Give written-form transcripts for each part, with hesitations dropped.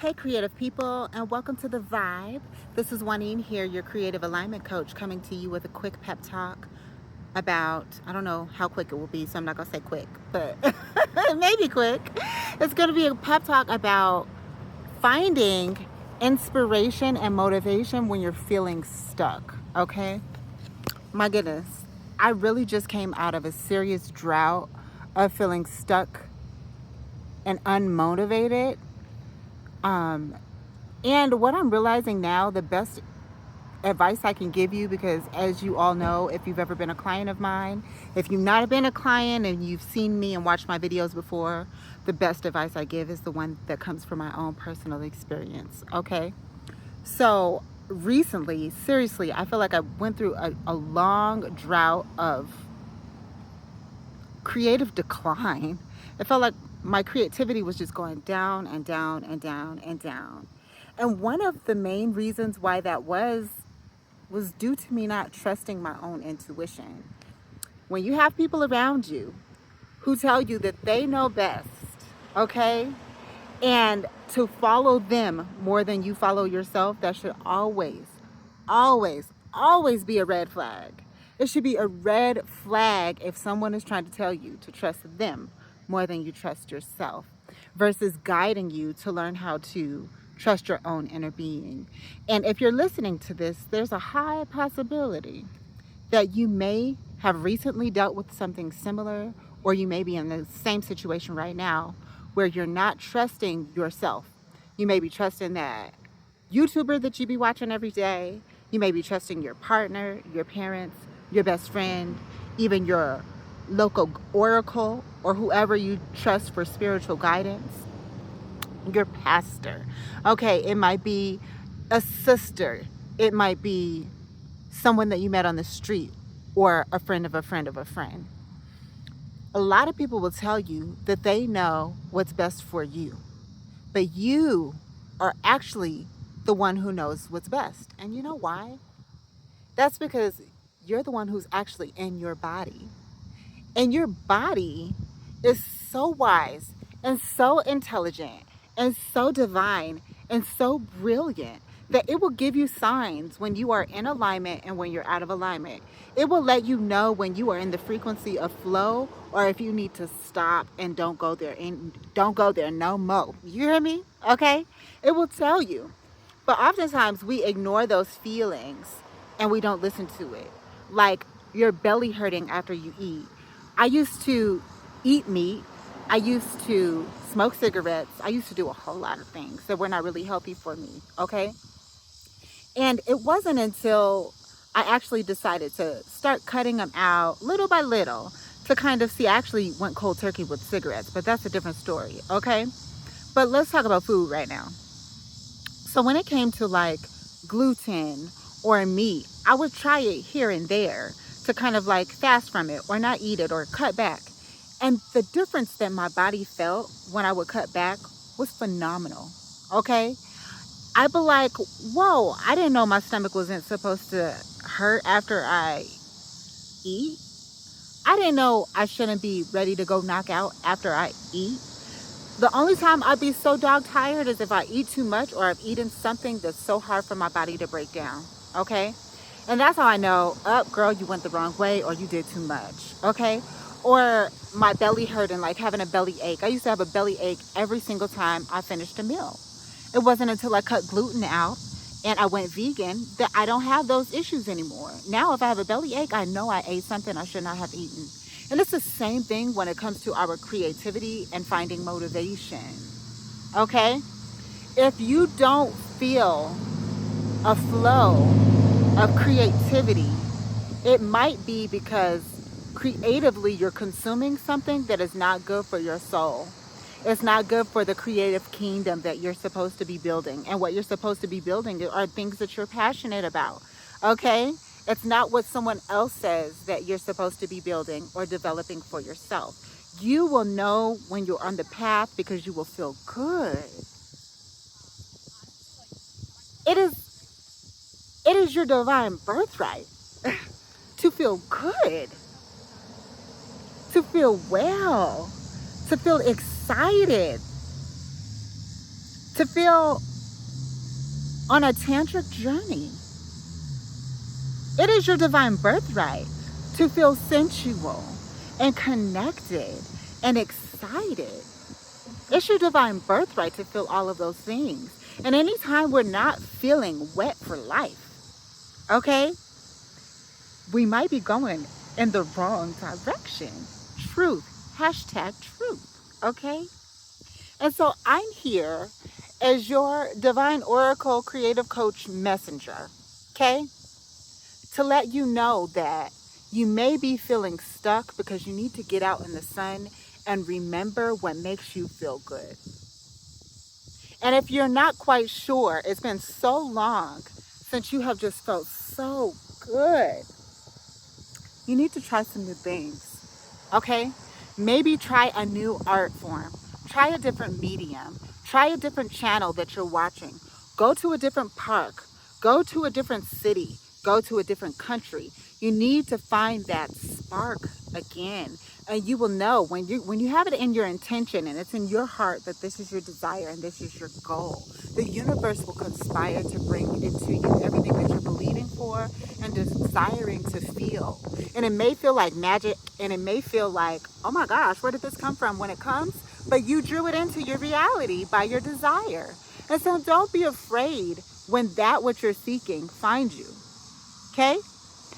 Hey creative people, and welcome to The Vibe. This is Juanine here, your creative alignment coach, coming to you with a quick pep talk about, I don't know how quick it will be, so I'm not going to say quick, but it may be quick. It's going to be a pep talk about finding inspiration and motivation when you're feeling stuck, okay? My goodness, I really just came out of a serious drought of feeling stuck and unmotivated. And what I'm realizing now, the best advice I can give you, because as you all know, if you've ever been a client of mine, if you've not been a client and you've seen me and watched my videos before, the best advice I give is the one that comes from my own personal experience, okay? So recently, seriously, I feel like I went through a long drought of creative decline. It felt like my creativity was just going down and down and down and down. And one of the main reasons why that was due to me not trusting my own intuition. When you have people around you who tell you that they know best, okay, and to follow them more than you follow yourself, that should always, always, always be a red flag. It should be a red flag if someone is trying to tell you to trust them more than you trust yourself, versus guiding you to learn how to trust your own inner being. And if you're listening to this, there's a high possibility that you may have recently dealt with something similar, or you may be in the same situation right now where you're not trusting yourself. You may be trusting that YouTuber that you be watching every day. You may be trusting your partner, your parents, your best friend, even your local oracle, or whoever you trust for spiritual guidance, your pastor. Okay, it might be a sister. It might be someone that you met on the street, or a friend of a friend of a friend. A lot of people will tell you that they know what's best for you, but you are actually the one who knows what's best. And you know why? That's because you're the one who's actually in your body. And your body is so wise and so intelligent and so divine and so brilliant that it will give you signs when you are in alignment and when you're out of alignment. It will let you know when you are in the frequency of flow, or if you need to stop and don't go there no more. You hear me? Okay? It will tell you. But oftentimes we ignore those feelings and we don't listen to it. Like your belly hurting after you eat. I used to eat meat. I used to smoke cigarettes. I used to do a whole lot of things that were not really healthy for me, okay? And it wasn't until I actually decided to start cutting them out little by little to kind of see. I actually went cold turkey with cigarettes, but that's a different story, okay? But let's talk about food right now. So when it came to like gluten or meat, I would try it here and there to kind of like fast from it or not eat it or cut back. And the difference that my body felt when I would cut back was phenomenal, okay? I'd be like, whoa, I didn't know my stomach wasn't supposed to hurt after I eat. I didn't know I shouldn't be ready to go knock out after I eat. The only time I'd be so dog tired is if I eat too much, or I've eaten something that's so hard for my body to break down, okay? And that's how I know, girl, you went the wrong way, or you did too much, okay? Or my belly hurting, like having a belly ache. I used to have a belly ache every single time I finished a meal. It wasn't until I cut gluten out and I went vegan that I don't have those issues anymore. Now, if I have a belly ache, I know I ate something I should not have eaten. And it's the same thing when it comes to our creativity and finding motivation, okay? If you don't feel a flow of creativity, it might be because creatively you're consuming something that is not good for your soul. It's not good for the creative kingdom that you're supposed to be building. And what you're supposed to be building are things that you're passionate about, okay? It's not what someone else says that you're supposed to be building or developing for yourself. You will know when you're on the path because you will feel good. It is your divine birthright to feel good, to feel well, to feel excited, to feel on a tantric journey. It is your divine birthright to feel sensual and connected and excited. It's your divine birthright to feel all of those things. And anytime we're not feeling wet for life, okay, we might be going in the wrong direction. Truth, hashtag truth, okay? And so I'm here as your divine oracle creative coach messenger, okay? To let you know that you may be feeling stuck because you need to get out in the sun and remember what makes you feel good. And if you're not quite sure, it's been so long since you have just felt so good, you need to try some new things, okay? Maybe try a new art form. Try a different medium. Try a different channel that you're watching. Go to a different park. Go to a different city. Go to a different country. You need to find that spark again. And you will know when you have it in your intention and it's in your heart that this is your desire and this is your goal. The universe will conspire to bring into you everything that you're believing for and desiring to feel. And it may feel like magic and it may feel like, oh my gosh, where did this come from when it comes? But you drew it into your reality by your desire. And so don't be afraid when that what you're seeking finds you. Okay?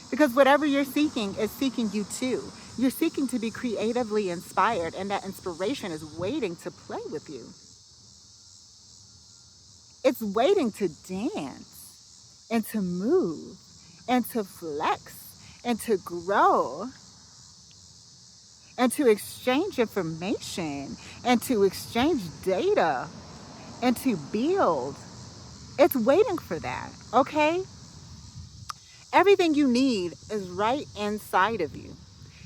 Because whatever you're seeking is seeking you too. You're seeking to be creatively inspired, and that inspiration is waiting to play with you. It's waiting to dance and to move and to flex and to grow and to exchange information and to exchange data and to build. It's waiting for that, okay? Everything you need is right inside of you.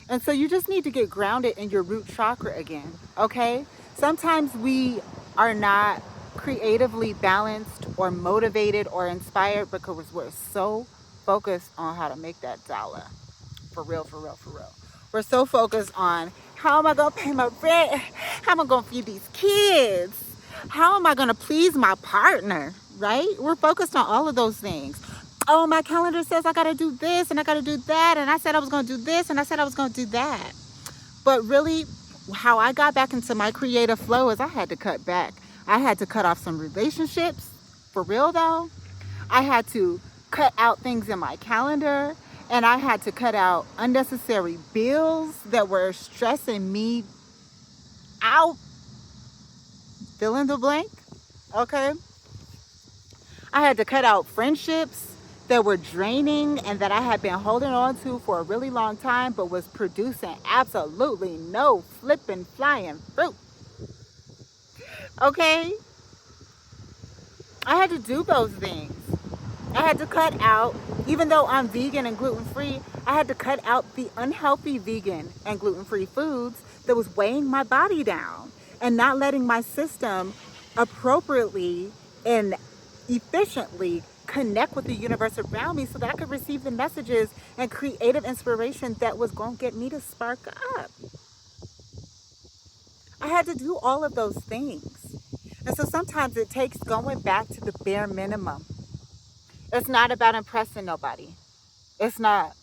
And so you just need to get grounded in your root chakra again, okay? Sometimes we are not creatively balanced or motivated or inspired because we're so focused on how to make that dollar. For real, for real, for real. We're so focused on how am I going to pay my rent? How am I going to feed these kids? How am I going to please my partner, right? We're focused on all of those things. Oh, my calendar says I got to do this and I got to do that. And I said I was going to do this and I said I was going to do that. But really, how I got back into my creative flow is I had to cut back. I had to cut off some relationships. For real, though. I had to cut out things in my calendar. And I had to cut out unnecessary bills that were stressing me out. Fill in the blank. Okay. I had to cut out friendships that were draining and that I had been holding on to for a really long time, but was producing absolutely no flipping flying fruit. Okay? I had to do those things. I had to cut out, even though I'm vegan and gluten-free, I had to cut out the unhealthy vegan and gluten-free foods that was weighing my body down and not letting my system appropriately and efficiently connect with the universe around me so that I could receive the messages and creative inspiration that was going to get me to spark up. I had to do all of those things. And so sometimes it takes going back to the bare minimum. It's not about impressing nobody. It's not.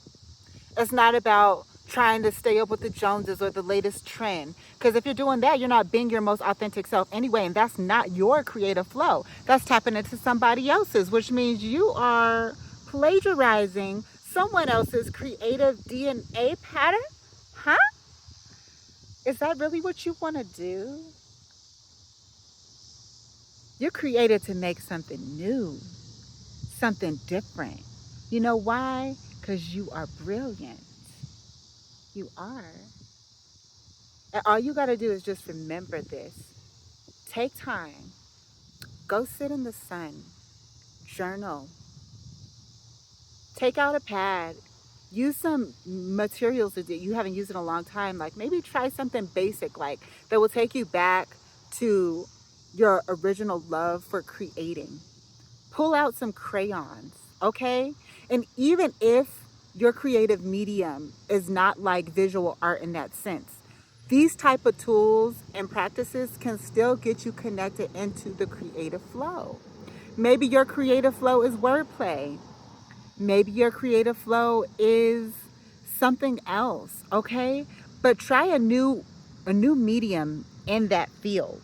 It's not about trying to stay up with the Joneses or the latest trend. Because if you're doing that, you're not being your most authentic self anyway. And that's not your creative flow. That's tapping into somebody else's, which means you are plagiarizing someone else's creative DNA pattern. Huh? Is that really what you want to do? You're created to make something new, something different. You know why? Because you are brilliant. You are. And all you got to do is just remember this. Take time. Go sit in the sun. Journal. Take out a pad. Use some materials that you haven't used in a long time. Like maybe try something basic like that will take you back to your original love for creating. Pull out some crayons, okay? And even if your creative medium is not like visual art in that sense, These type of tools and practices can still get you connected into the creative flow. Maybe your creative flow is wordplay. Maybe your creative flow is something else, okay? But try a new medium in that field,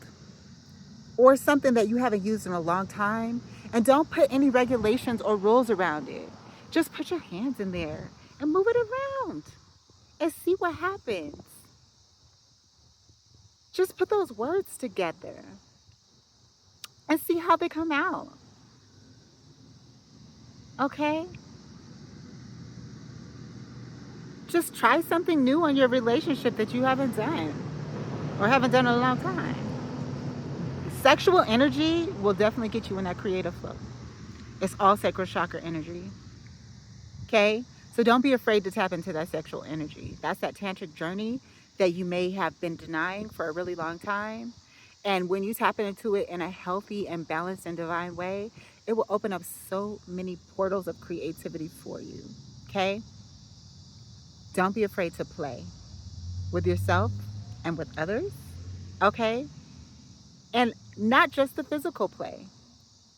or something that you haven't used in a long time, and don't put any regulations or rules around it. Just put your hands in there and move it around and see what happens. Just put those words together and see how they come out. Okay? Just try something new on your relationship that you haven't done or haven't done in a long time. Sexual energy will definitely get you in that creative flow. It's all sacral chakra energy. Okay? So don't be afraid to tap into that sexual energy. That's that tantric journey that you may have been denying for a really long time. And when you tap into it in a healthy and balanced and divine way, it will open up so many portals of creativity for you. Okay? Don't be afraid to play with yourself and with others. Okay? And not just the physical play.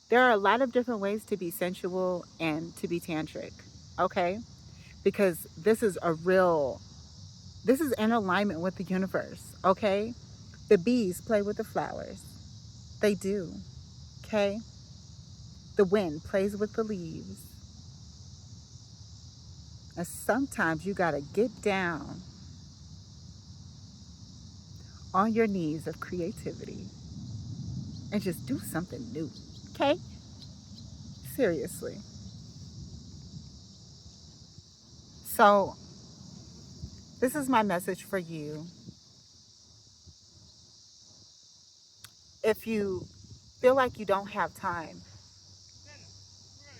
There are a lot of different ways to be sensual and to be tantric. Okay? Because this is in alignment with the universe. Okay? The bees play with the flowers. They do. Okay? The wind plays with the leaves. And sometimes you got to get down on your knees of creativity and just do something new. Okay? Seriously. So, this is my message for you. If you feel like you don't have time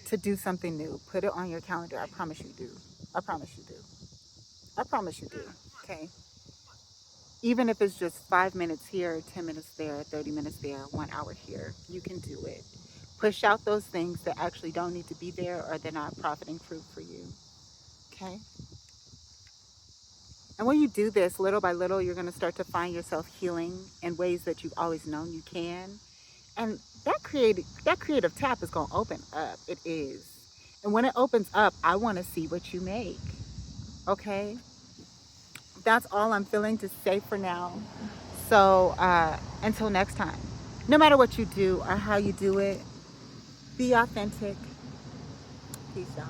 to do something new, put it on your calendar. I promise you do. I promise you do. I promise you do. Okay? Even if it's just 5 minutes here, 10 minutes there, 30 minutes there, 1 hour here, you can do it. Push out those things that actually don't need to be there or they're not profiting fruit for you. Okay? And when you do this little by little, you're going to start to find yourself healing in ways that you've always known you can. And that creative tap is going to open up. It is. And when it opens up, I want to see what you make. Okay? That's all I'm feeling to say for now. So until next time, no matter what you do or how you do it, be authentic. Peace out.